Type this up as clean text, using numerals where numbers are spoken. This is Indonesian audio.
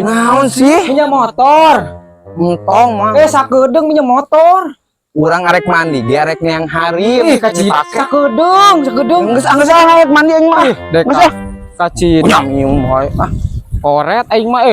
Naon sih? Punya motor. Entong mah. Sakedeung punya motor. Urang arek mandi, ge arek yang hari Kacid. dipake. Sakedeung. Geus arek mandi aing mah. Dek Geus ah. kacid. Punya mium hoy. Ah, Koret aing mah